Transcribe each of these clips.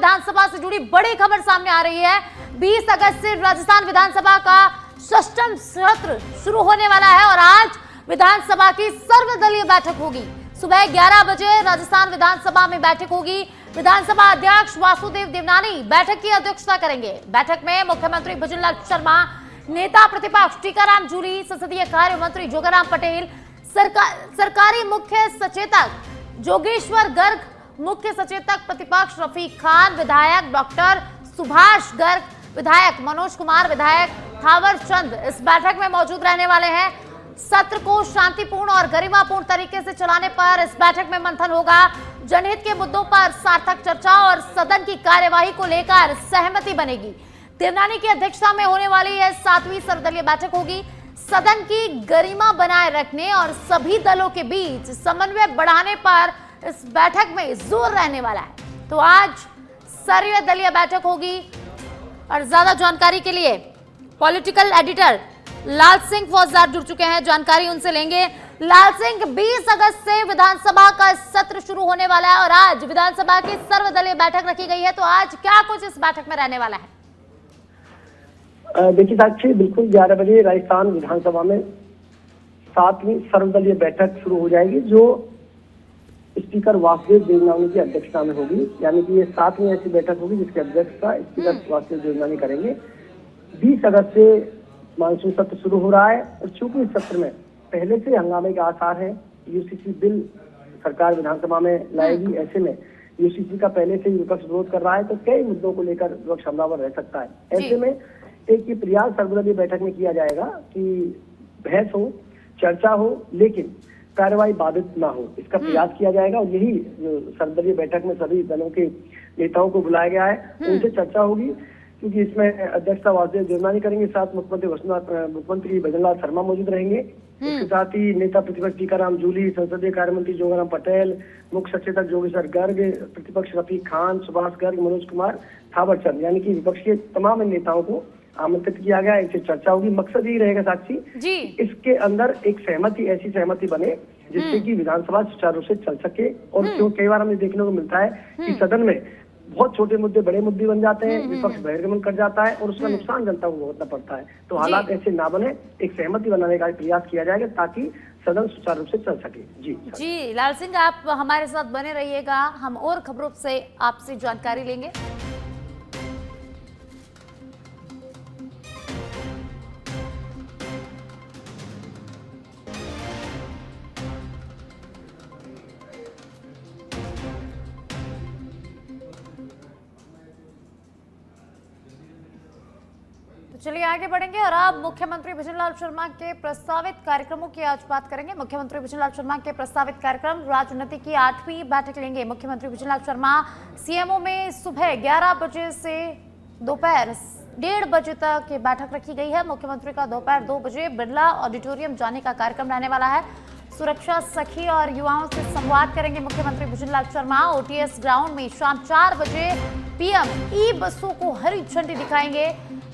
विधानसभा से जुड़ी बड़ी खबर सामने आ रही है। 20 अगस्त से राजस्थान विधानसभा का षष्ठम सत्र शुरू होने वाला है और आज विधानसभा की सर्वदलीय बैठक होगी। सुबह 11 बजे राजस्थान विधानसभा में बैठक होगी। विधानसभा अध्यक्ष वासुदेव देवनानी बैठक की अध्यक्षता करेंगे। बैठक में मुख्यमंत्री भजनलाल शर्मा, नेता प्रतिपक्ष टीकाराम जूली, संसदीय कार्य मंत्री जोगाराम पटेल, सरकारी मुख्य सचेतक जोगेश्वर गर्ग, मुख्य सचेतक प्रतिपक्ष रफीक खान, विधायक डॉक्टर सुभाष गर्ग, विधायक मनोज कुमार, विधायक थावर चंद इस बैठक में मौजूद रहने वाले हैं। सत्र को शांतिपूर्ण और गरिमापूर्ण तरीके से चलाने पर इस बैठक में मंथन होगा। जनहित के मुद्दों पर सार्थक चर्चा और सदन की कार्यवाही को लेकर सहमति बनेगी। देवनानी की अध्यक्षता में होने वाली यह 7वीं सर्वदलीय बैठक होगी। सदन की गरिमा बनाए रखने और सभी दलों के बीच समन्वय बढ़ाने पर इस बैठक में जोर रहने वाला है। तो आज सर्वदलीय बैठक होगी और ज्यादा जानकारी के लिए पॉलिटिकल एडिटर लाल सिंह फौजदार जुड़ चुके हैं, जानकारी उनसे लेंगे। लाल सिंह, 20 अगस्त से विधानसभा का सत्र शुरू होने वाला है और आज विधानसभा की सर्वदलीय बैठक रखी गई है, तो आज क्या कुछ इस बैठक में रहने वाला है? देखिए साक्षी, बिल्कुल 11 बजे राजस्थान विधानसभा में 7वीं सर्वदलीय बैठक शुरू हो जाएगी, जो स्पीकर वासुदेव देवनानी की अध्यक्षता में होगी। यानी कि ये 7वीं ऐसी बैठक होगी जिसकी अध्यक्षता स्पीकर वासुदेव देवनानी करेंगे। 20 अगस्त से मानसून सत्र शुरू हो रहा है और चूंकि इस सत्र में पहले से हंगामे के आसार हैं, यूसीसी बिल सरकार विधानसभा में लाएगी, ऐसे में यूसीसी का पहले से ही विपक्ष विरोध कर रहा है, तो कई मुद्दों को लेकर विपक्ष हमलावर रह सकता है। ऐसे में एक ये प्रयास सर्वदलीय बैठक में किया जाएगा कि बहस हो, चर्चा हो, लेकिन कार्यवाही बाधित ना हो, इसका प्रयास किया जाएगा। और यही सर्वदलीय बैठक में सभी दलों के नेताओं को बुलाया गया है, उनसे चर्चा होगी, क्योंकि इसमें अध्यक्षता वासुदेव देवनानी करेंगे, साथ मुख्यमंत्री भजनलाल शर्मा मौजूद रहेंगे। इसके साथ ही नेता प्रतिपक्ष टीकाराम जूली, संसदीय कार्य मंत्री जोगाराम पटेल, मुख्य सचेतक जोगेश्वर गर्ग, प्रतिपक्ष रफीक खान, सुभाष गर्ग, मनोज कुमार, थावर चंद, यानी कि विपक्ष के तमाम नेताओं को आमंत्रित किया गया। इनसे चर्चा होगी। मकसद यही रहेगा साक्षी जी, इसके अंदर एक सहमति, ऐसी सहमति बने जिससे कि विधानसभा सुचारू रूप से चल सके। और क्यों कई बार हमें देखने को मिलता है कि सदन में बहुत छोटे मुद्दे बड़े मुद्दे बन जाते हैं, विपक्ष बहिर्गमन कर जाता है और उसका नुकसान जनता को भुगतना पड़ता है। तो हालात ऐसे ना बने, एक सहमति बनाने का प्रयास किया जाएगा ताकि सदन सुचारू रूप से चल सके। जी लाल सिंह, आप हमारे साथ बने रहिएगा, हम और खबरों से आपसे जानकारी लेंगे। चलिए आगे बढ़ेंगे और अब मुख्यमंत्री भजनलाल शर्मा के प्रस्तावित कार्यक्रमों की आज बात करेंगे। मुख्यमंत्री भजनलाल शर्मा के प्रस्तावित कार्यक्रम, राजनीति की 8वीं बैठक लेंगे। मुख्यमंत्री भजनलाल शर्मा सीएमओ में सुबह 11 बजे से दोपहर 1:30 बजे तक ये बैठक रखी गई है। मुख्यमंत्री का दोपहर 2 बजे बिरला ऑडिटोरियम जाने का कार्यक्रम रहने वाला है। सुरक्षा सखी और युवाओं से संवाद करेंगे मुख्यमंत्री भजनलाल शर्मा। ओटीएस ग्राउंड में शाम 4 बजे पीएम ई बसों को हरी झंडी दिखाएंगे।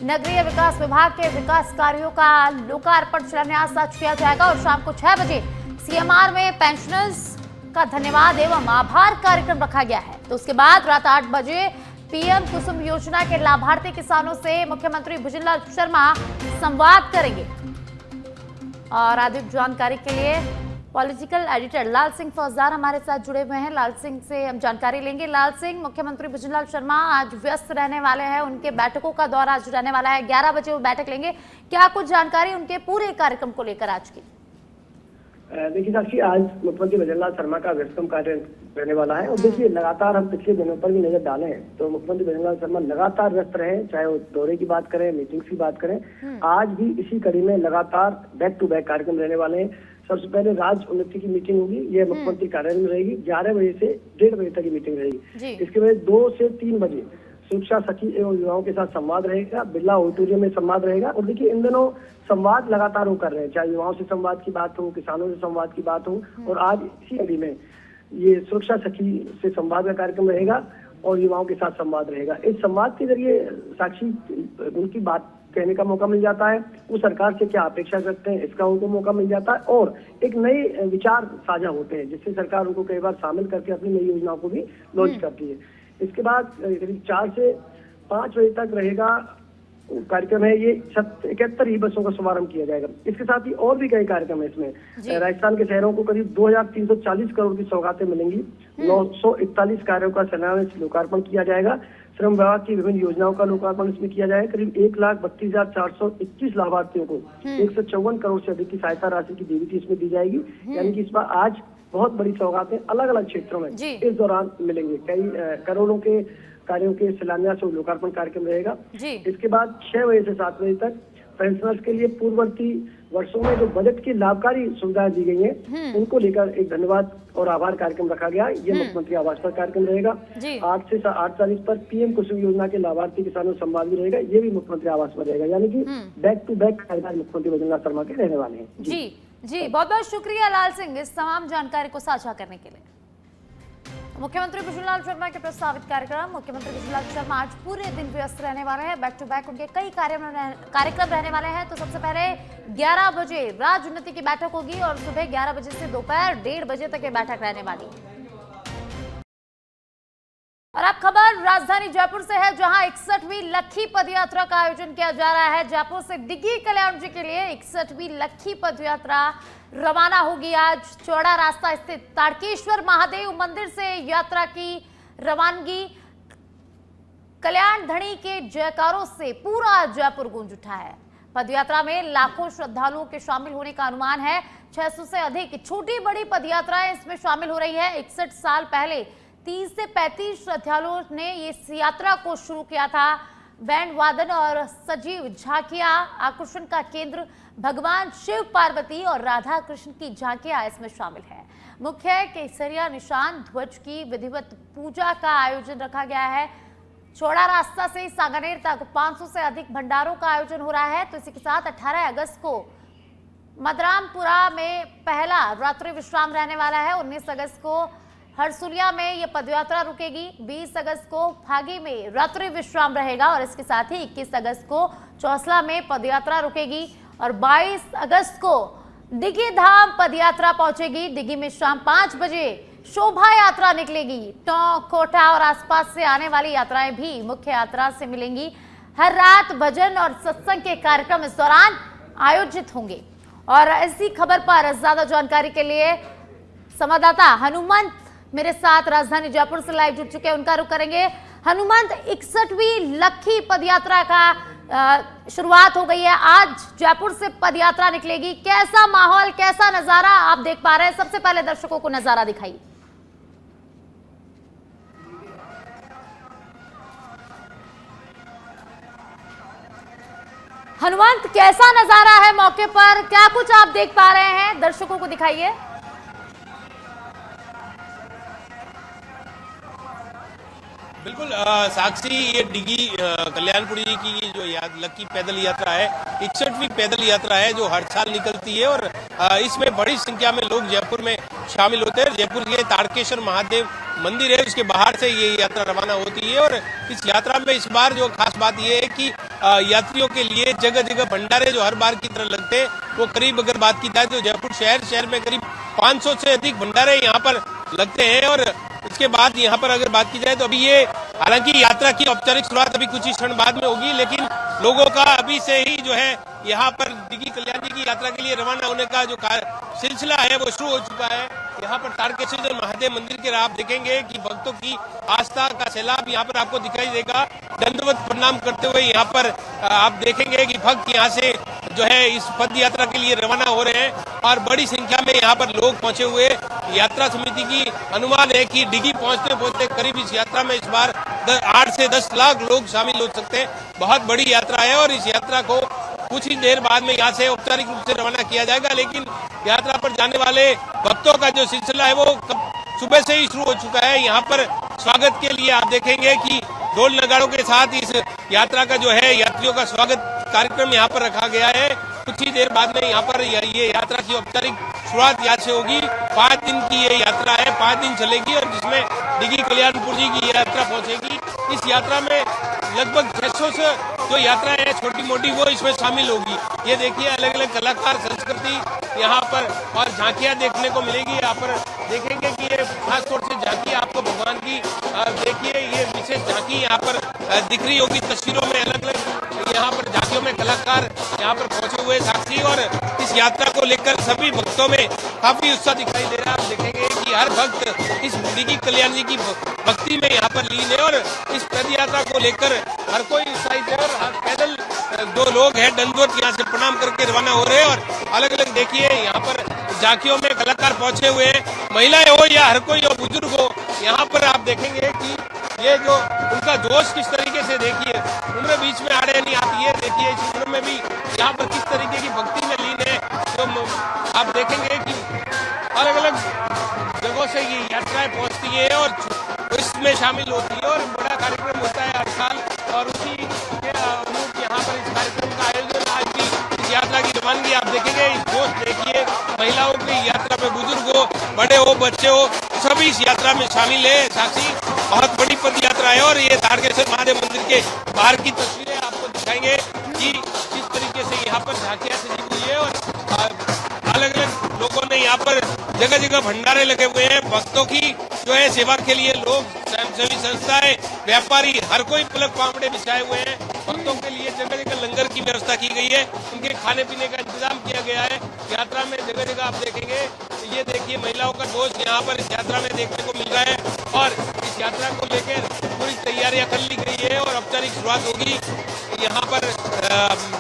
नगरीय विकास विभाग के विकास कार्यों का लोकार्पण शिलान्यास आज किया जाएगा और शाम को 6 बजे सीएमआर में पेंशनर्स का धन्यवाद एवं आभार कार्यक्रम रखा गया है। तो उसके बाद रात 8 बजे पीएम कुसुम योजना के लाभार्थी किसानों से मुख्यमंत्री भजनलाल शर्मा संवाद करेंगे। और अधिक जानकारी के लिए पॉलिटिकल एडिटर लाल सिंह फौजदार हमारे साथ जुड़े हुए हैं, लाल सिंह से हम जानकारी लेंगे। लाल सिंह, मुख्यमंत्री भजनलाल शर्मा आज व्यस्त रहने वाले हैं, उनके बैठकों का दौर आज रहने वाला है, 11 बजे वो बैठक लेंगे, क्या कुछ जानकारी उनके पूरे कार्यक्रम को लेकर आज की? देखिए साक्षी, आज मुख्यमंत्री भजनलाल शर्मा का व्यस्तम कार्य रहने वाला है और देखिए लगातार हम पिछले दिनों पर भी नजर डाले हैं तो मुख्यमंत्री भजनलाल शर्मा लगातार व्यस्त रहे, चाहे वो दौरे की बात करें, मीटिंग्स की बात करें। आज भी इसी कड़ी में लगातार बैक टू बैक कार्यक्रम रहने वाले हैं। सबसे पहले राज्य उन्नति की मीटिंग होगी, यह मुख्यमंत्री कार्यालय में रहेगी, 11 बजे से 1:30 बजे तक की मीटिंग रहेगी। इसके बाद 2 से 3 बजे सुरक्षा सखी एवं युवाओं के साथ संवाद रहेगा, बिरला ऑडिटोरियम में संवाद रहेगा। और देखिए इन दिनों संवाद लगातार वो कर रहे हैं, चाहे युवाओं से संवाद की बात हो, किसानों से संवाद की बात हो, और आज इसी कड़ी में ये सुरक्षा सखी से संवाद का कार्यक्रम रहेगा और युवाओं के साथ संवाद रहेगा। इस संवाद के जरिए साक्षी उनकी बात कहने का मौका मिल जाता है, वो सरकार से क्या अपेक्षा करते हैं इसका उनको मौका मिल जाता है और एक नए विचार साझा होते हैं जिससे सरकार उनको कई बार शामिल करके अपनी नई योजनाओं को भी लॉन्च करती है। इसके बाद करीब 4 से 5 बजे तक रहेगा कार्यक्रम है। ये 71 ई बसों का शुभारंभ किया जाएगा। इसके साथ ही और भी कई कार्यक्रम है इसमें। राजस्थान के शहरों को करीब 2340 करोड़ की सौगातें मिलेंगी। 941 कार्यों का शिलान्यास लोकार्पण किया जाएगा। श्रम विभाग की विभिन्न योजनाओं का लोकार्पण इसमें किया जाएगा। करीब 1,32,421 लाभार्थियों को 154 करोड़ से अधिक की सहायता राशि की डीबीटी इसमें दी जाएगी। यानी कि इस बार आज बहुत बड़ी सौगातें अलग अलग क्षेत्रों में इस दौरान मिलेंगे। कई करोड़ों के कार्यों के शिलान्यास और लोकार्पण कार्यक्रम रहेगा। इसके बाद 6 बजे से 7 बजे तक पेंशनर्स के लिए पूर्ववर्ती वर्षों में जो बजट की लाभकारी सुविधाएं दी गई हैं, उनको लेकर एक धन्यवाद और आभार कार्यक्रम रखा गया। ये मुख्यमंत्री आवास पर कार्यक्रम रहेगा। 8 से 8:40 पर पीएम कुसुम योजना के लाभार्थी किसानों संवाद भी रहेगा। ये भी मुख्यमंत्री आवास पर रहेगा। यानी कि बैक टू बैक कार्यक्रम मुख्यमंत्री वजुंधरा शर्मा के रहने वाले हैं। जी बहुत बहुत शुक्रिया लाल सिंह इस तमाम जानकारी को साझा करने के लिए। मुख्यमंत्री बिशनलाल शर्मा के प्रस्तावित कार्यक्रम। मुख्यमंत्री बिशनलाल शर्मा आज पूरे दिन व्यस्त रहने वाले हैं। बैक टू बैक उनके कई कार्यक्रम रहने वाले हैं। तो सबसे पहले 11 बजे राज्य उन्नति की बैठक होगी और सुबह 11 बजे से दोपहर 1:30 बजे तक ये बैठक रहने वाली है। और अब खबर राजधानी जयपुर से है, जहां 61वीं लक्खी पदयात्रा का आयोजन किया जा रहा है। जयपुर से दिग्गी कल्याण जी के लिए 61वीं लक्खी पदयात्रा रवाना होगी। आज चौड़ा रास्ता स्थित तारकेश्वर महादेव मंदिर से यात्रा की रवानगी। कल्याण धणी के जयकारों से पूरा जयपुर गूंज उठा है। पदयात्रा में लाखों श्रद्धालुओं के शामिल होने का अनुमान है। 600 से अधिक छोटी बड़ी पदयात्राएं इसमें शामिल हो रही है। 61 साल पहले 30 से 35 श्रद्धालुओं ने इस यात्रा को शुरू किया था। बैंड वादन और सजीव झांकियां आकर्षण का केंद्र। भगवान शिव पार्वती और राधा कृष्ण की झांकियां इसमें शामिल है। मुख्य केसरिया निशान ध्वज की विधिवत पूजा का आयोजन रखा गया है। चौड़ा रास्ता से सांगानेर तक 500 से अधिक भंडारों का आयोजन हो रहा है। तो इसी के साथ 18 अगस्त को मदरामपुरा में पहला रात्रि विश्राम रहने वाला है। 19 अगस्त को हरसुलिया में ये पदयात्रा रुकेगी। 20 अगस्त को फागी में रात्रि विश्राम रहेगा और इसके साथ ही 21 अगस्त को चौसला में पदयात्रा रुकेगी और 22 अगस्त को दिघी धाम पदयात्रा पहुंचेगी। दिघी में शाम 5 बजे शोभा यात्रा निकलेगी। टोंक, कोटा और आसपास से आने वाली यात्राएं भी मुख्य यात्रा से मिलेंगी। हर रात भजन और सत्संग के कार्यक्रम इस दौरान आयोजित होंगे। और इसी खबर पर ज्यादा जानकारी के लिए संवाददाता हनुमंत मेरे साथ राजधानी जयपुर से लाइव जुड़ चुके हैं, उनका रुख करेंगे। हनुमंत, 61वीं लक्खी पदयात्रा का शुरुआत हो गई है। आज जयपुर से पदयात्रा निकलेगी। कैसा माहौल, कैसा नजारा आप देख पा रहे हैं? सबसे पहले दर्शकों को नजारा दिखाइए। हनुमंत, कैसा नजारा है मौके पर? क्या कुछ आप देख पा रहे हैं? दर्शकों को दिखाइए। बिल्कुल साक्षी, ये डिगी कल्याणपुरी की जो लक्की पैदल यात्रा है 61वीं पैदल यात्रा है जो हर साल निकलती है और इसमें बड़ी संख्या में लोग जयपुर में शामिल होते हैं। जयपुर के तारकेश्वर महादेव मंदिर है, उसके बाहर से ये यात्रा रवाना होती है और इस यात्रा में इस बार जो खास बात ये है कि यात्रियों के लिए जगह जगह भंडारे जो हर बार की तरह लगते हैं वो करीब, अगर बात की जाए तो जयपुर शहर में करीब 500 से अधिक भंडारे यहाँ पर लगते हैं। और इसके बाद यहाँ पर अगर बात की जाए तो अभी ये, हालांकि यात्रा की औपचारिक शुरुआत अभी कुछ ही क्षण बाद में होगी, लेकिन लोगों का अभी से ही जो है यहाँ पर दिघी कल्याण जी की यात्रा के लिए रवाना होने का जो सिलसिला है वो शुरू हो चुका है। यहाँ पर तारकेश्वर महादेव मंदिर के आप देखेंगे कि भक्तों की आस्था का सैलाब यहाँ पर आपको दिखाई देगा। दंडवत प्रणाम करते हुए यहाँ पर आप देखेंगे कि भक्त यहाँ से जो है इस पद यात्रा के लिए रवाना हो रहे हैं और बड़ी संख्या में यहाँ पर लोग पहुंचे हुए। यात्रा समिति की अनुमान है कि डिगी पहुंचते करीब इस यात्रा में इस बार 8 से 10 लाख लोग शामिल हो सकते हैं। बहुत बड़ी यात्रा है और इस यात्रा को कुछ ही देर बाद में यहाँ से औपचारिक रूप से रवाना किया जाएगा, लेकिन यात्रा पर जाने वाले भक्तों का जो सिलसिला है वो सुबह से ही शुरू हो चुका है। यहाँ पर स्वागत के लिए आप देखेंगे कि ढोल नगाड़ों के साथ इस यात्रा का जो है यात्रियों का स्वागत कार्यक्रम यहाँ पर रखा गया है। कुछ ही देर बाद में यहाँ पर ये यात्रा की औपचारिक शुरुआत यहाँ से होगी। 5 दिन की ये यात्रा है, 5 दिन चलेगी और जिसमें डिगी कल्याणपुर जी की यात्रा पहुंचेगी। इस यात्रा में लगभग 600 से जो यात्राएं है छोटी मोटी वो इसमें शामिल होगी। ये देखिए अलग अलग कलाकार संस्कृति यहाँ पर और झांकियां देखने को मिलेगी। यहाँ पर देखेंगे कि ये खास तौर से झांकी आपको भगवान की देखिए ये विशेष झांकी यहाँ पर दिख रही होगी तस्वीरों में। अलग अलग यहाँ पर झांकियों में कलाकार यहाँ पर पहुंचे हुए साक्षी, और इस यात्रा को लेकर सभी भक्तों में काफी उत्साह दिखाई दे रहा है। आप देखेंगे कि हर भक्त इस डिगी कल्याण जी की भक्ति में यहाँ पर लीन है, और इस पद यात्रा को लेकर हर कोई उत्साहित है। और पैदल दो लोग हैं दंडवत यहाँ से प्रणाम करके रवाना हो रहे हैं, और अलग अलग देखिए यहाँ पर झांकियों में कलाकार पहुंचे हुए हैं, महिलाएं हो या हर कोई हो, बुजुर्ग हो। यहाँ पर आप देखेंगे कि ये जो उनका जोश किस तरीके से, देखिए उम्र बीच में आ रहे नहीं, आप ये देखिए इस उम्र में भी यहाँ पर किस तरीके की भक्ति में लीन है। तो आप देखेंगे कि अलग अलग जगहों से ये यात्राएं पहुंचती है और इसमें शामिल होती है, और बड़ा कार्यक्रम होता है हर साल। और उसी के अनुरूप यहाँ पर इस कार्यक्रम का आयोजन, आज भी इस यात्रा की रवानगी आप देखेंगे। इस जोश देखिए, महिलाओं की यात्रा में बुजुर्ग हो, बड़े हो, बच्चे हो, सभी इस यात्रा में शामिल है। साक्षी बहुत बड़ी पद यात्रा है, और ये तारकेश्वर महादेव मंदिर के बाहर की तस्वीरें आपको दिखाएंगे कि किस तरीके से यहाँ पर झांकियां सजी हुई है, और अलग अलग लोगों ने यहाँ पर जगह जगह भंडारे लगे हुए हैं। भक्तों की जो है सेवा के लिए लोग, स्वयंसेवी संस्थाएं, व्यापारी, हर कोई पलक पावड़े बिछाए हुए हैं। भक्तों के लिए जगह जगह लंगर की व्यवस्था की गई है, उनके खाने पीने का इंतजाम किया गया है। यात्रा में जगह जगह आप देखेंगे, ये देखिए महिलाओं का जोश यहाँ पर इस यात्रा में देखने को मिल रहा है, और इस यात्रा को लेकर पूरी तैयारियां कर ली गई है, और औपचारिक शुरुआत होगी यहाँ पर।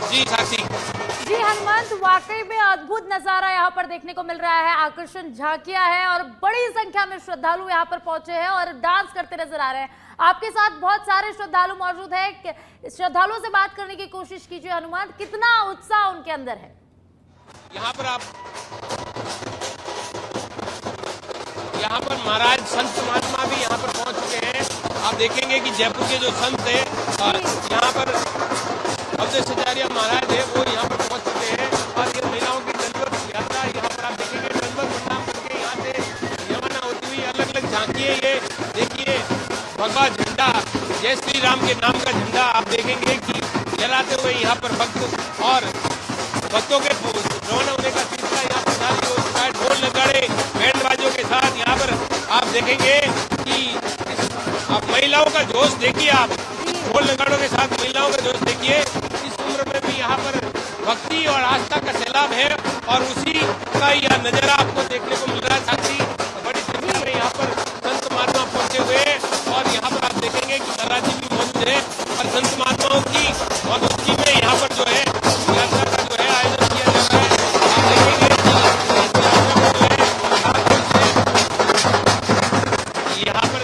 जी साक्षी। जी हनुमंत, वाकई में अद्भुत नजारा यहाँ पर देखने को मिल रहा है। आकर्षण झांकियां हैं और बड़ी संख्या में श्रद्धालु यहाँ पर पहुंचे हैं और डांस करते नजर आ रहे हैं। आपके साथ बहुत सारे श्रद्धालु मौजूद हैं, श्रद्धालुओं से बात करने की कोशिश कीजिए। हनुमंत, कितना उत्साह उनके अंदर है? यहाँ पर महाराज संत महात्मा भी यहाँ पर पहुंच चुके हैं। आप देखेंगे कि जयपुर के जो संत है, यहाँ पर अवधेश आचार्य महाराज है, वो यहाँ पर पहुंच चुके हैं। और ये महिलाओं की दंडवत यात्रा यहाँ पर आप देखेंगे, दंडवत प्रणाम करके यहाँ से रवाना होती हुई अलग अलग झांकी है। ये देखिए भगवा झंडा, जय श्री राम के नाम का झंडा आप देखेंगे कि लहराते हुए यहाँ पर भक्त और भक्तों के रवाना होने का सिलसिला यहाँ पर जारी हो चुका है। ढोल नगाड़े बैंड बाजों के साथ यहाँ पर आप देखेंगे कि आप महिलाओं का जोश देखिए, आप ढोल नगाड़ों के साथ महिलाओं का जोश देखिए। इस उम्र में भी यहाँ पर भक्ति और आस्था का सैलाब है, और उसी का यह नजारा आपको देखने को मिल रहा है। साक्षी बड़ी संख्या में यहाँ पर संत महात्मा पहुंचे हुए हैं, और यहाँ पर आप देखेंगे कि दादाजी भी मौजूद है, और संत महात्माओं की मौजूदगी में यहाँ पर जो है यात्रा का जो है आयोजन किया जा रहा है। आप देखेंगे यहाँ पर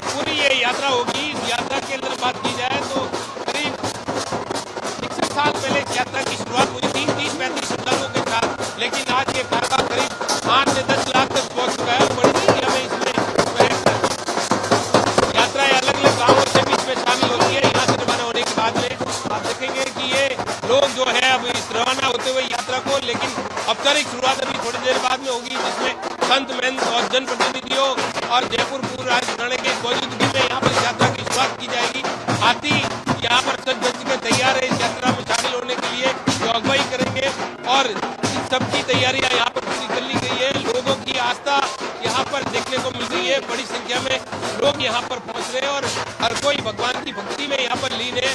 पूरी ये यात्रा होगी। इस यात्रा के अंदर बात की जाए तो करीब 61 साल पहले इस यात्रा की शुरुआत हुई थी 30-35 श्रद्धालुओं के साथ, लेकिन आज ये तारका करीब 8 से 10 लाख तक पहुंच चुका है। बड़ी संख्या में इसमें यात्राएं अलग अलग गाँवों से भी इसमें शामिल होती है। यहाँ से रवाना होने के बाद में आप देखेंगे कि ये लोग जो है अब इस रवाना होते हुए यात्रा को, लेकिन औपचारिक शुरुआत अभी थोड़ी देर बाद में होगी, जिसमें संत महंत और जनप्रतिनिधियों और जयपुर पूर्व राज घराने की मौजूदगी में यहाँ पर यात्रा की शुरुआत की जाएगी। हाथी यहाँ पर सज धज के तैयार है इस यात्रा में शामिल होने के लिए, जो अगुवाई करेंगे, और इन सबकी तैयारियां यहाँ पर पूरी कर ली गई है। लोगों की आस्था यहाँ पर देखने को मिल रही है, बड़ी संख्या में लोग यहाँ पर पहुंच रहे हैं, और हर कोई भगवान की भक्ति में यहाँ पर लीन है।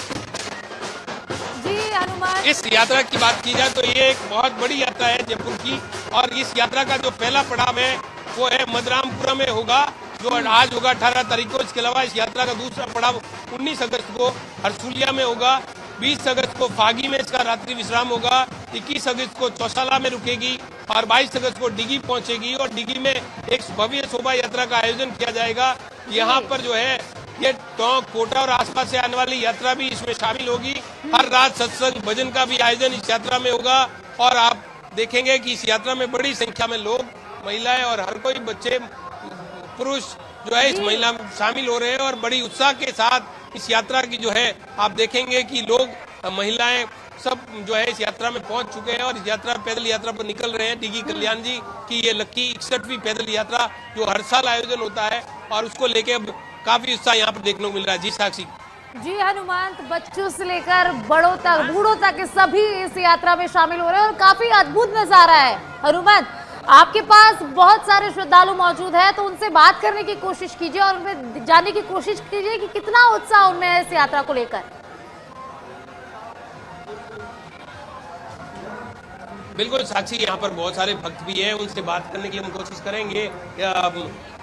इस यात्रा की बात की जाए तो ये एक बहुत बड़ी यात्रा है जयपुर की, और इस यात्रा का जो पहला पड़ाव है वो है मदरामपुरा में होगा, जो आज होगा 18 तारीख को। इसके अलावा इस यात्रा का दूसरा पड़ाव 19 अगस्त को हरसुलिया में होगा, 20 अगस्त को फागी में इसका रात्रि विश्राम होगा, 21 अगस्त को चौसाला में रुकेगी, और 22 अगस्त को डिगी पहुंचेगी, और डिगी में एक भव्य शोभा यात्रा का आयोजन किया जाएगा। यहाँ पर जो है ये टोंक, कोटा और आसपास से आने वाली यात्रा भी इसमें शामिल होगी। हर रात सत्संग भजन का भी आयोजन इस यात्रा में होगा, और आप देखेंगे कि इस यात्रा में बड़ी संख्या में लोग, महिलाएं और हर कोई बच्चे, पुरुष जो है इस महिला में शामिल हो रहे हैं, और बड़ी उत्साह के साथ इस यात्रा की जो है आप देखेंगे कि लोग, महिलाएं सब जो है इस यात्रा में पहुंच चुके हैं, और इस यात्रा पैदल यात्रा पर निकल रहे हैं। डिगी कल्याण जी की ये लक्की 61वीं पैदल यात्रा जो हर साल आयोजन होता है, और उसको लेके अब काफी उत्साह यहाँ पर देखने को मिल रहा है। जी साक्षी। जी हनुमंत, बच्चों से लेकर बड़ों तक, बूढ़ों तक सभी इस यात्रा में शामिल हो रहे हैं, और काफी अद्भुत नजारा है। हनुमंत, आपके पास बहुत सारे श्रद्धालु मौजूद है, तो उनसे बात करने की कोशिश कीजिए और उनमें जानने की कोशिश कीजिए कि कितना उत्साह उनमें है इस यात्रा को लेकर। बिल्कुल साक्षी, यहाँ पर बहुत सारे भक्त भी हैं, उनसे बात करने की हम कोशिश करेंगे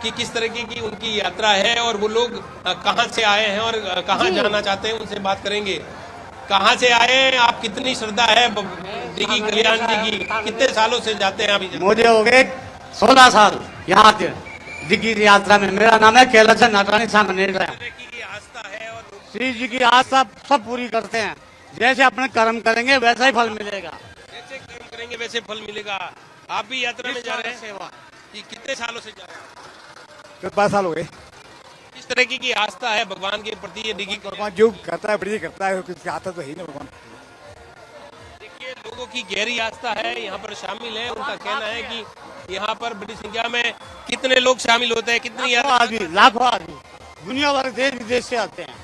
कि किस तरीके की उनकी यात्रा है और वो लोग कहाँ से आए हैं और कहाँ जाना चाहते हैं, उनसे बात करेंगे। कहाँ से आए हैं आप, कितनी श्रद्धा है डिगी कल्याण जी की, कितने सालों से जाते हैं अभी? मुझे हो गए 16 साल यहाँ से डिगी यात्रा में। मेरा नाम है कैलाश नाटानी सामने। आस्था है और श्री जी की आस्था सब पूरी करते हैं। जैसे अपने कर्म करेंगे वैसा ही फल मिलेगा। जैसे कर्म करेंगे वैसे फल मिलेगा। आप भी यात्रा में जा रहे हैं? सेवा। कितने सालों से जा रहे हैं? 5 साल हो गए। किस तरह की आस्था है भगवान के प्रति? ये डिगी भगवान जो करता है बढ़िया करता है, किसकी आस्था तो है ही ना भगवान। देखिए, लोगों की गहरी आस्था है, यहाँ पर शामिल है। उनका कहना है कि यहाँ पर बड़ी संख्या में कितने लोग शामिल होते हैं, कितनी आदमी, लाखों आदमी दुनिया भर देश विदेश से आते हैं।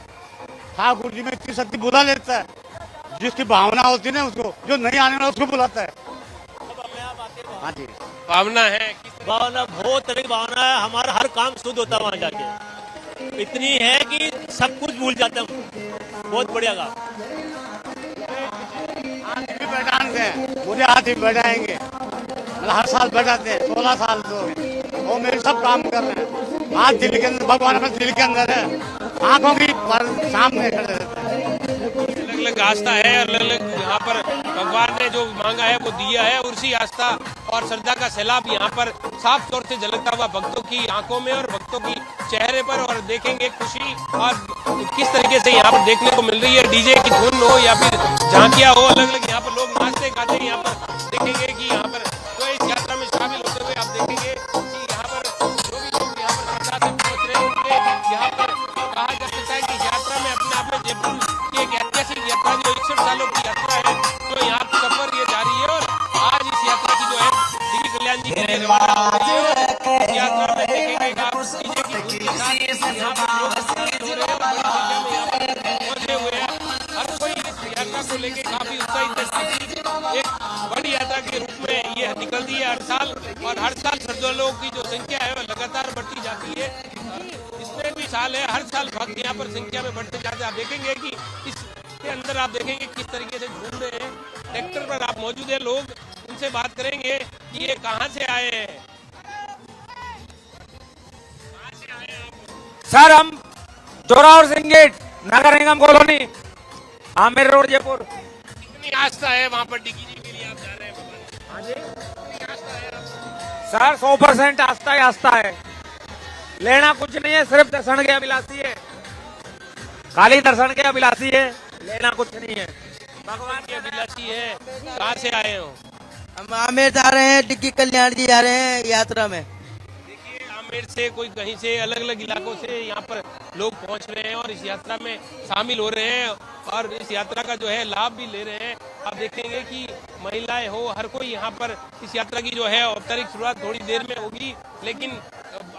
ठाकुर जी में इतनी शक्ति बुला लेता है, जिसकी भावना होती है ना उसको, जो नहीं आने वाला उसको बुलाता है। हाँ जी, भावना है, भावना बहुत तरह की भावना है। हमारा हर काम शुद्ध होता है वहाँ जाके। इतनी है कि सब कुछ भूल जाते हैं। बहुत बढ़िया काम। हाथी बैठाएंगे, मुझे हाथी बैठाएंगे, मतलब हर साल बैठाते हैं। 16 साल से वो मेरे सब काम कर रहे हैं। हाथ दिल के अंदर, भगवान अपने दिल के अंदर है, आंखों की पर सामने खड़े रहते हैं। अलग अलग आस्था है, अलग अलग यहाँ पर भगवान ने जो मांगा है वो दिया है। उसी आस्था और श्रद्धा का सैलाब यहाँ पर साफ तौर से झलकता हुआ भक्तों की आंखों में और भक्तों की चेहरे पर। और देखेंगे खुशी और किस तरीके से यहाँ पर देखने को मिल रही है। डीजे की धुन हो या फिर झांकियां हो, अलग अलग यहाँ पर लोग नाचते गाते यहाँ पर देखेंगे कि यहाँ पर तो इस यात्रा में शामिल होते हुए आप देखेंगे कि यहाँ पर जो भी लोग यहाँ पर श्रद्धा से पहुंच रहे होंगे। यहाँ पर कहा जा सकता है कि यात्रा में अपने आप में जयपुर की एक ऐतिहासिक यात्रा जो 61 सालों की यात्रा है, तो यहाँ सफर ये जारी है। और आज इस यात्रा की जो है डिगी कल्याण जी के लिए रवाना हो रही है। इस यात्रा में देखेंगे कि आप डीजे की धुन के साथ यहाँ पर लोग शामिल हो रहे हैं और बड़ी संख्या में यहाँ पर पहुंचे हुए हैं। हर कोई इस यात्रा को लेके काफी उत्साहित है। एक बड़ी यात्रा के रूप में ये निकलती है हर साल, और हर साल श्रद्धालुओं की जो संख्या है वो लगातार बढ़ती जाती है। इसमें भी साल है, हर साल भक्त यहाँ पर संख्या में बढ़ते जाते हैं। आप देखेंगे कि इसके अंदर आप देखेंगे किस तरीके से झूम रहे हैं। ट्रैक्टर पर आप मौजूद है, लोग उनसे बात करेंगे कि ये कहाँ से आए हैं। सर, हम जोरावर सिंह गेट, नगर निगम कॉलोनी, आमिर रोड, जयपुर। कितनी आस्था है वहाँ पर डिगी जी के लिए आप जा रहे हैं? सर 100% आस्था ही आस्था है। लेना कुछ नहीं है, सिर्फ दर्शन के अभिलाषी है। खाली दर्शन के अभिलाषी है, लेना कुछ नहीं है। भगवान के अभिलाषी है। कहाँ से आए हो? हम आमेर जा रहे हैं, डिगी कल्याण जी जा रहे हैं यात्रा में। देखिए, आमेर से कोई कहीं से अलग अलग इलाकों से यहाँ पर लोग पहुँच रहे हैं और इस यात्रा में शामिल हो रहे हैं और इस यात्रा का जो है लाभ भी ले रहे हैं। आप देखेंगे कि महिलाएं हो, हर कोई यहाँ पर इस यात्रा की जो है औपचारिक शुरुआत थोड़ी देर में होगी, लेकिन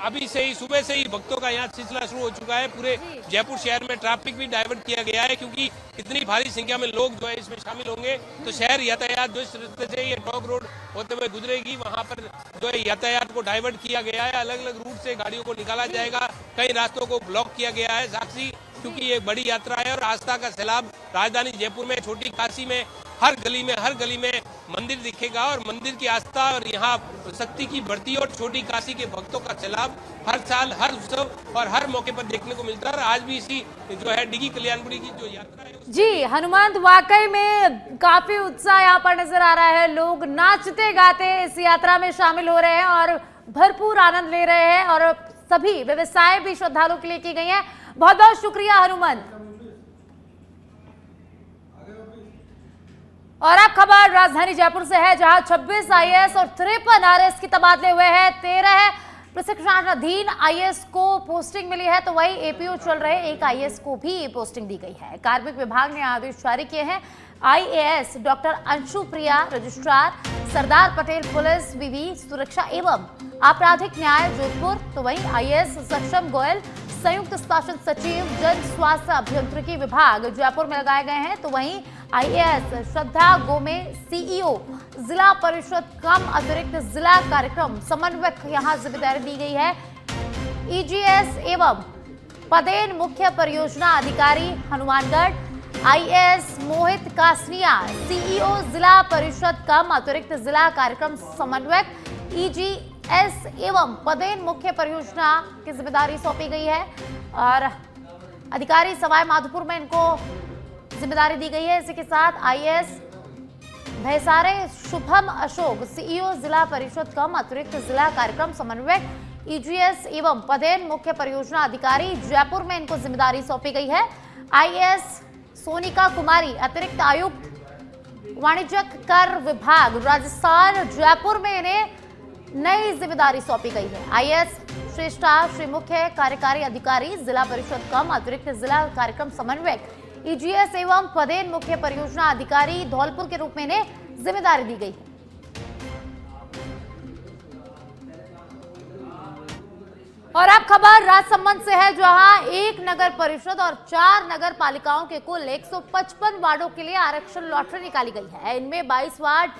अभी से ही सुबह से ही भक्तों का यहाँ सिलसिला शुरू हो चुका है। पूरे जयपुर शहर में ट्रैफिक भी डाइवर्ट किया गया है, क्योंकि इतनी भारी संख्या में लोग जो है इसमें शामिल होंगे। तो शहर यातायात जो इस रास्ते से ये टॉक रोड होते हुए गुजरेगी, वहाँ पर जो है यातायात को डाइवर्ट किया गया है। अलग अलग रूट से गाड़ियों को निकाला जाएगा, कई रास्तों को ब्लॉक किया गया है साक्षी, क्योंकि ये बड़ी यात्रा है और आस्था का सैलाब। राजधानी जयपुर में, छोटी काशी में हर गली में मंदिर दिखेगा और मंदिर की आस्था और यहाँ शक्ति की बढ़ती और छोटी काशी के भक्तों का सैलाब हर साल, हर उत्सव और हर मौके पर देखने को मिलता है। और आज भी इसी जो है डिगी कल्याणपुरी की जो यात्रा है जी हनुमंत, वाकई में काफी उत्साह यहाँ पर नजर आ रहा है। लोग नाचते गाते इस यात्रा में शामिल हो रहे हैं और भरपूर आनंद ले रहे हैं और सभी व्यवस्थाएं भी श्रद्धालुओं के लिए की गई हैं। बहुत बहुत शुक्रिया हनुमंत। और अब खबर राजधानी जयपुर से है, जहां 26 आईएएस और 53 आरएएस के तबादले हुए हैं। 13 प्रशिक्षणाधीन आईएएस को पोस्टिंग मिली है, तो वही एपीओ चल रहे एक आईएएस को भी पोस्टिंग दी गई है। कार्मिक विभाग ने आदेश जारी किए हैं। आईएएस डॉक्टर अंशु प्रिया रजिस्ट्रार, सरदार पटेल पुलिस विवि सुरक्षा एवं आपराधिक न्याय जोधपुर, तो वहीं आईएएस सक्षम गोयल संयुक्त शासन सचिव जन स्वास्थ्य अभियांत्रिकी विभाग जयपुर में लगाए गए हैं। तो वहीं आईएएस श्रद्धा गोमे सीईओ जिला परिषद कम अतिरिक्त जिला कार्यक्रम समन्वयक यहां जिम्मेदारी दी गई है। ईजीएस एवं पदेन मुख्य परियोजना अधिकारी हनुमानगढ़, आईएएस मोहित कासनिया सीईओ जिला परिषद कम अतिरिक्त जिला कार्यक्रम समन्वयक, ईजीएस एवं पदेन मुख्य परियोजना की जिम्मेदारी सौंपी गई है और अधिकारी सवाई माधोपुर में इनको जिम्मेदारी दी गई है। इसी के साथ आईएएस भैसारे शुभम अशोक सीईओ जिला परिषद कम अतिरिक्त जिला कार्यक्रम समन्वयक, ईजीएस एवं पदेन मुख्य परियोजना अधिकारी जयपुर में इनको जिम्मेदारी सौंपी गई है। आईएएस सोनिका कुमारी अतिरिक्त आयुक्त वाणिज्यिक कर विभाग राजस्थान जयपुर में इन्हें नई जिम्मेदारी सौंपी गई है। आईएएस श्रेष्ठा श्री मुख्य कार्यकारी अधिकारी जिला परिषद कम अतिरिक्त जिला कार्यक्रम समन्वयक, ईजीएस एवं पदेन मुख्य परियोजना अधिकारी धौलपुर के रूप में इन्हें जिम्मेदारी दी गई है। और अब खबर राजसमंद से है, जहां एक नगर परिषद और 4 नगर पालिकाओं के कुल 155 वार्डों के लिए आरक्षण लॉटरी निकाली गई है। इनमें 22 वार्ड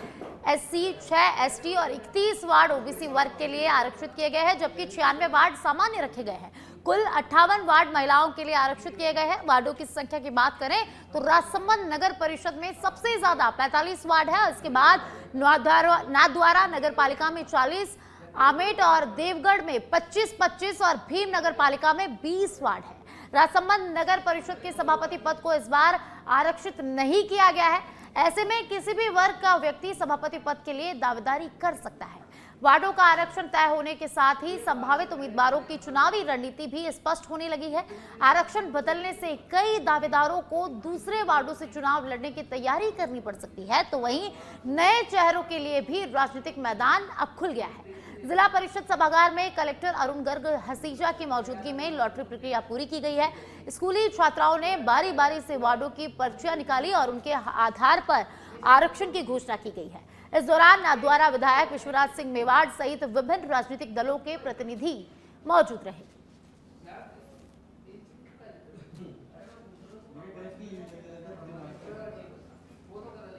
एससी, 6 एसटी और 31 वार्ड ओबीसी वर्ग के लिए आरक्षित किए गए हैं, जबकि 96 वार्ड सामान्य रखे गए हैं। कुल 58 वार्ड महिलाओं के लिए आरक्षित किए गए हैं। वार्डों की संख्या की बात करें तो राजसमंद नगर परिषद में सबसे ज्यादा 45 वार्ड है। इसके बाद नाथद्वारा नगर पालिका में 40, आमेट और देवगढ़ में 25-25 और भीम नगर पालिका में 20 वार्ड है। राजसमंद नगर परिषद के सभापति पद को इस बार आरक्षित नहीं किया गया है। ऐसे में किसी भी वर्ग का व्यक्ति सभापति पद के लिए दावेदारी कर सकता है। वार्डों का आरक्षण तय होने के साथ ही संभावित उम्मीदवारों की चुनावी रणनीति भी स्पष्ट होने लगी है। आरक्षण बदलने से कई दावेदारों को दूसरे वार्डों से चुनाव लड़ने की तैयारी करनी पड़ सकती है, तो वहीं नए चेहरों के लिए भी राजनीतिक मैदान अब खुल गया है। जिला परिषद सभागार में कलेक्टर अरुण गर्ग हसीजा की मौजूदगी में लॉटरी प्रक्रिया पूरी की गई है। स्कूली छात्राओं ने बारी बारी से वार्डों की पर्चियां निकाली और उनके आधार पर आरक्षण की घोषणा की गई है। इस दौरान नाथद्वारा विधायक विश्वराज सिंह मेवाड़ सहित विभिन्न राजनीतिक दलों के प्रतिनिधि मौजूद रहे।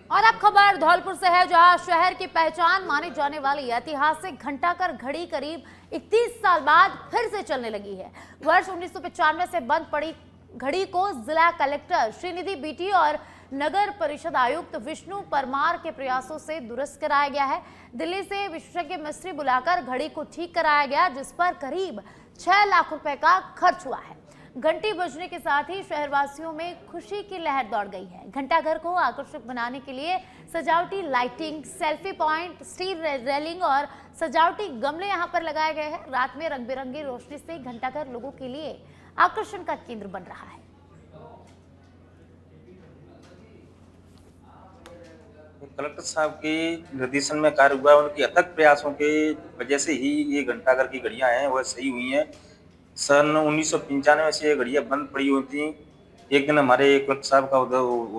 और अब खबर धौलपुर से है, जहां शहर की पहचान मानी जाने वाली ऐतिहासिक घंटाघर घड़ी करीब 31 साल बाद फिर से चलने लगी है। वर्ष 1995 से बंद पड़ी घड़ी को जिला कलेक्टर श्रीनिधि बीटी और नगर परिषद आयुक्त विष्णु परमार के प्रयासों से दुरुस्त कराया गया है। दिल्ली से विशेषज्ञ मिस्त्री बुलाकर घड़ी को ठीक कराया गया, जिस पर करीब 6 लाख रुपए का खर्च हुआ है। घंटी बजने के साथ ही शहरवासियों में खुशी की लहर दौड़ गई है। घंटाघर को आकर्षक बनाने के लिए सजावटी lighting, selfie point, steel railing और सजावटी गमले यहां पर लगाए गए हैं। रात में रंग बिरंगी रोशनी से घंटाघर लोगों के लिए आकर्षण का केंद्र बन रहा है। कलेक्टर साहब के निर्देशन में कार्य हुआ, उनके अथक प्रयासों के वजह से ही ये घंटाघर की घड़ियां हैं वह सही हुई हैं। सन 1995 से ये घड़ियां बंद पड़ी हुई थी। एक दिन हमारे कलेक्टर साहब का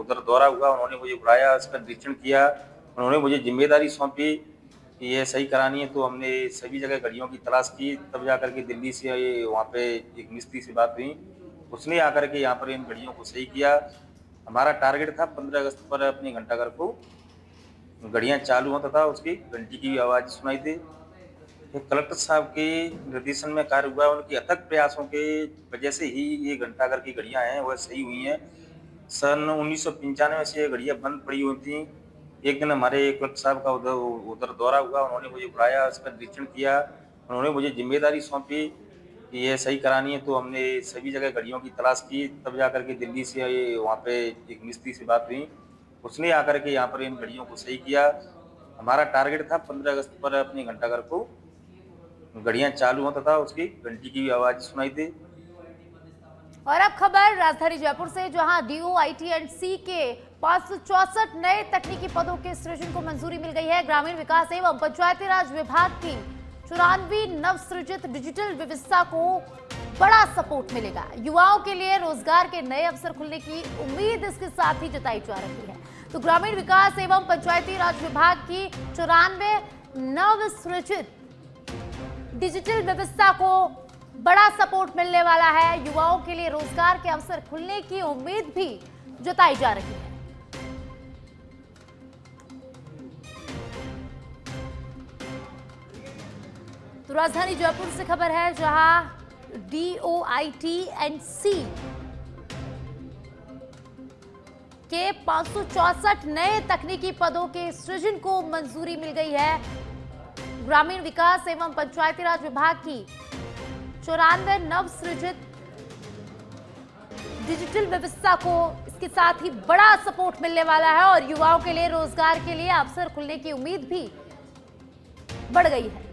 उधर दौरा हुआ, उन्होंने मुझे बुलाया, उसका निरीक्षण किया, उन्होंने मुझे जिम्मेदारी सौंपी कि ये सही करानी है। तो हमने सभी जगह घड़ियों की तलाश की, तब जाकर के दिल्ली से वहाँ पे एक मिस्त्री से बात हुई, उसने आकर के यहाँ पर इन घड़ियों को सही किया। हमारा टारगेट था 15 अगस्त पर अपने घंटाघर को घड़ियां चालू होता था, उसकी घंटी की भी आवाज़ सुनाई थी। कलेक्टर साहब के निर्देशन में कार्य हुआ, उनके अथक प्रयासों के वजह से ही ये घंटाघर की घड़ियां हैं वह सही हुई हैं। सन 1995 से ये घड़ियां बंद पड़ी हुई थी। एक दिन हमारे कलेक्टर साहब का उधर दौरा हुआ, उन्होंने मुझे बुलाया, उसका निरीक्षण किया, उन्होंने मुझे जिम्मेदारी सौंपी कि ये सही करानी है। तो हमने सभी जगह घड़ियों की तलाश की, तब जाकर के दिल्ली से वहाँ पे एक मिस्त्री से बात हुई, उसने आकर के यहाँ पर इन घड़ियों को सही किया। हमारा टारगेट था 15 अगस्त पर अपने घंटाघर को घड़ियां चालू होता था, उसकी घंटी की भी आवाज सुनाई थी। और अब खबर राजधानी जयपुर से, जहां DOIT&C के 564 नए तकनीकी पदों के सृजन को मंजूरी मिल गई है। ग्रामीण विकास एवं पंचायती राज विभाग की 94 नवसृजित डिजिटल व्यवस्था को बड़ा सपोर्ट मिलेगा। युवाओं के लिए रोजगार के नए अवसर खुलने की उम्मीद इसके साथ ही जताई जा रही है। तो ग्रामीण विकास एवं पंचायती राज विभाग की 94 नवसृजित डिजिटल व्यवस्था को बड़ा सपोर्ट मिलने वाला है। युवाओं के लिए रोजगार के अवसर खुलने की उम्मीद भी जताई जा रही है। तो राजधानी जयपुर से खबर है, जहां DOIT&C के 564 नए तकनीकी पदों के सृजन को मंजूरी मिल गई है। ग्रामीण विकास एवं पंचायती राज विभाग की 94 नवसृजित डिजिटल व्यवस्था को इसके साथ ही बड़ा सपोर्ट मिलने वाला है और युवाओं के लिए रोजगार के लिए अवसर खुलने की उम्मीद भी बढ़ गई है।